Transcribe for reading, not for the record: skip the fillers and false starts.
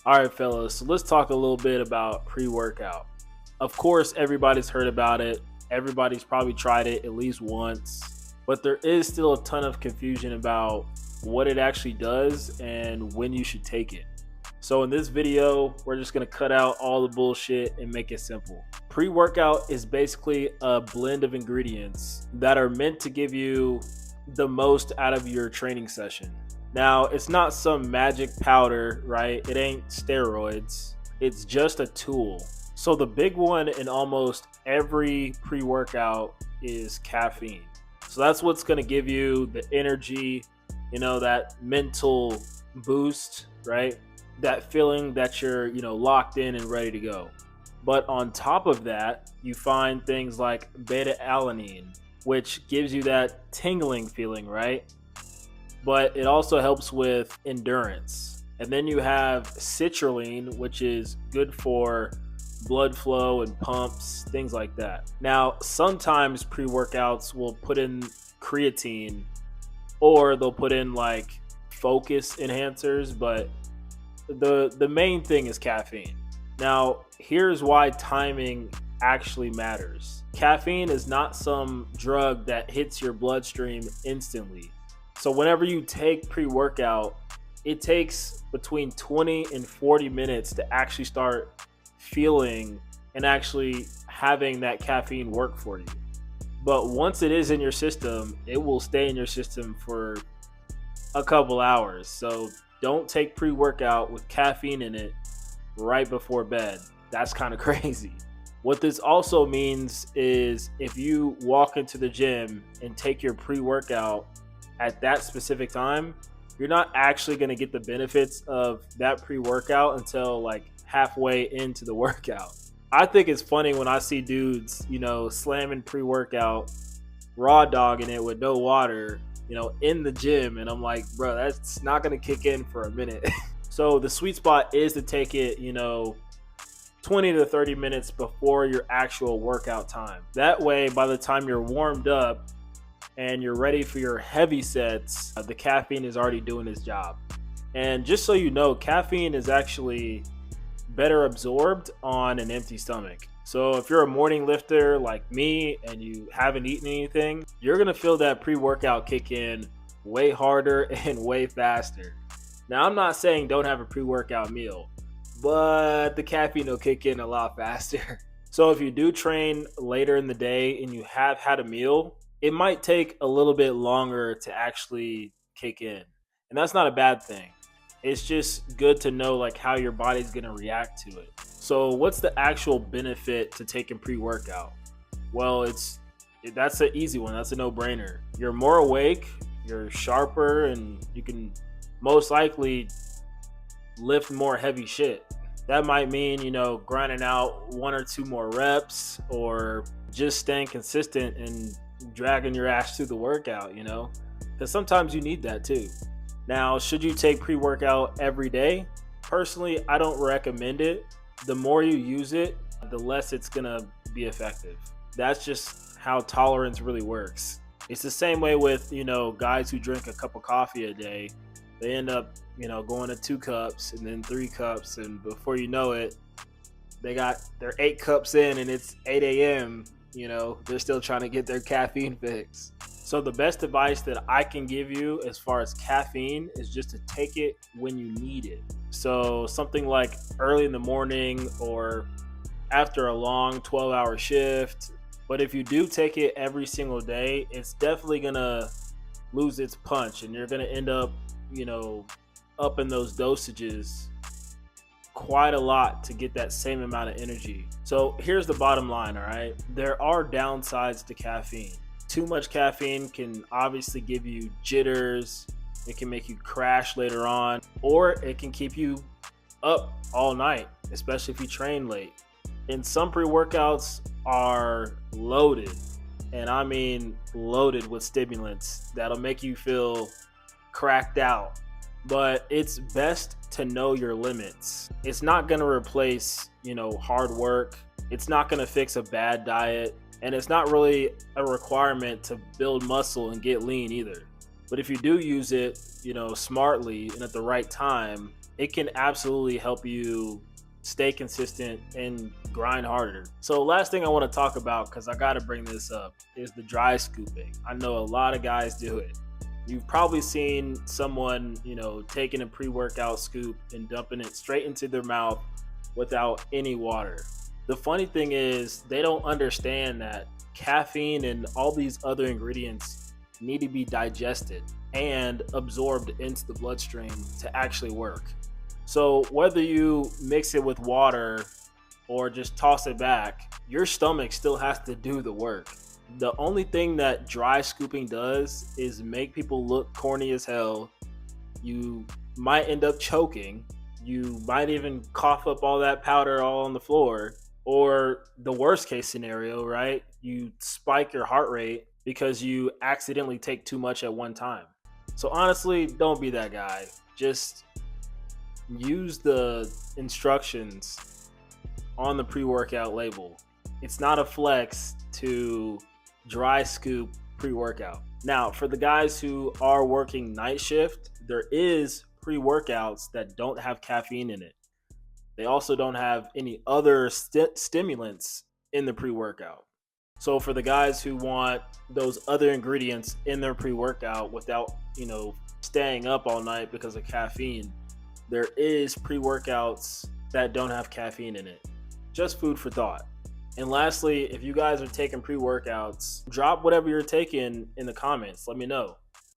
All right, fellas, so let's talk a little bit about pre workout. Of course, everybody's heard about it, everybody's probably tried it at least once, but there is still a ton of confusion about what it actually does and when you should take it. So, in this video, we're just gonna cut out all the bullshit and make it simple. Pre workout is basically a blend of ingredients that are meant to give you the most out of your training session. Now, it's not some magic powder, right? It ain't steroids. It's just a tool. So, the big one in almost every pre workout is caffeine. So, that's what's going to give you the energy, that mental boost, right? That feeling that you're, locked in and ready to go. But on top of that, you find things like beta alanine, which gives you that tingling feeling, right? But it also helps with endurance. And then you have citrulline, which is good for blood flow and pumps, things like that. Now, sometimes pre workouts will put in creatine or they'll put in like focus enhancers, but the main thing is caffeine. Now, here's why timing actually matters. Caffeine is not some drug that hits your bloodstream instantly. So whenever you take pre-workout, it takes between 20 and 40 minutes to actually start feeling and actually having that caffeine work for you. But once it is in your system, it will stay in your system for a couple hours. So don't take pre-workout with caffeine in it right before bed. That's kind of crazy. What this also means is if you walk into the gym and take your pre-workout at that specific time, you're not actually going to get the benefits of that pre-workout until like halfway into the workout. I think it's funny when I see dudes, slamming pre-workout, raw dogging it with no water, in the gym, and I'm like, bro, that's not going to kick in for a minute. So the sweet spot is to take it, 20 to 30 minutes before your actual workout time. That way, by the time you're warmed up and you're ready for your heavy sets, the caffeine is already doing its job. And just so you know, caffeine is actually better absorbed on an empty stomach. So if you're a morning lifter like me and you haven't eaten anything, you're going to feel that pre-workout kick in way harder and way faster. Now, I'm not saying don't have a pre-workout meal, but the caffeine will kick in a lot faster. So if you do train later in the day and you have had a meal, it might take a little bit longer to actually kick in. And that's not a bad thing. It's just good to know like how your body's going to react to it. So what's the actual benefit to taking pre-workout? Well, that's an easy one. That's a no-brainer. You're more awake, you're sharper, and you can most likely lift more heavy shit. That might mean, grinding out one or two more reps or just staying consistent and dragging your ass through the workout, because sometimes you need that too. Now, should you take pre-workout every day? Personally, I don't recommend it. The more you use it, the less it's gonna be effective. That's just how tolerance really works. It's the same way with, guys who drink a cup of coffee a day. They end up, going to 2 cups and then 3 cups, and before you know it, they got their 8 cups in and it's 8 a.m. They're still trying to get their caffeine fix. So the best advice that I can give you as far as caffeine is just to take it when you need it. So something like early in the morning or after a long 12-hour shift. But if you do take it every single day, it's definitely gonna lose its punch and you're gonna end up, upping those dosages quite a lot to get that same amount of energy. So here's the bottom line, all right? There are downsides to caffeine. Too much caffeine can obviously give you jitters, it can make you crash later on, or it can keep you up all night, especially if you train late. And some pre-workouts are loaded, and I mean loaded with stimulants that'll make you feel cracked out. But it's best to know your limits. It's not going to replace, hard work. It's not going to fix a bad diet. And it's not really a requirement to build muscle and get lean either. But if you do use it, smartly and at the right time, it can absolutely help you stay consistent and grind harder. So last thing I want to talk about, because I got to bring this up, is the dry scooping. I know a lot of guys do it. You've probably seen someone, taking a pre-workout scoop and dumping it straight into their mouth without any water. The funny thing is they don't understand that caffeine and all these other ingredients need to be digested and absorbed into the bloodstream to actually work. So whether you mix it with water or just toss it back, your stomach still has to do the work. The only thing that dry scooping does is make people look corny as hell. You might end up choking. You might even cough up all that powder all on the floor. Or the worst case scenario, right? You spike your heart rate because you accidentally take too much at one time. So honestly, don't be that guy. Just use the instructions on the pre-workout label. It's not a flex to dry scoop pre-workout. Now, for the guys who are working night shift, there is pre-workouts that don't have caffeine in it. They also don't have any other stimulants in the pre-workout. So for the guys who want those other ingredients in their pre-workout without, staying up all night because of caffeine, there is pre-workouts that don't have caffeine in it. Just food for thought. And lastly, if you guys are taking pre-workouts, drop whatever you're taking in the comments. Let me know.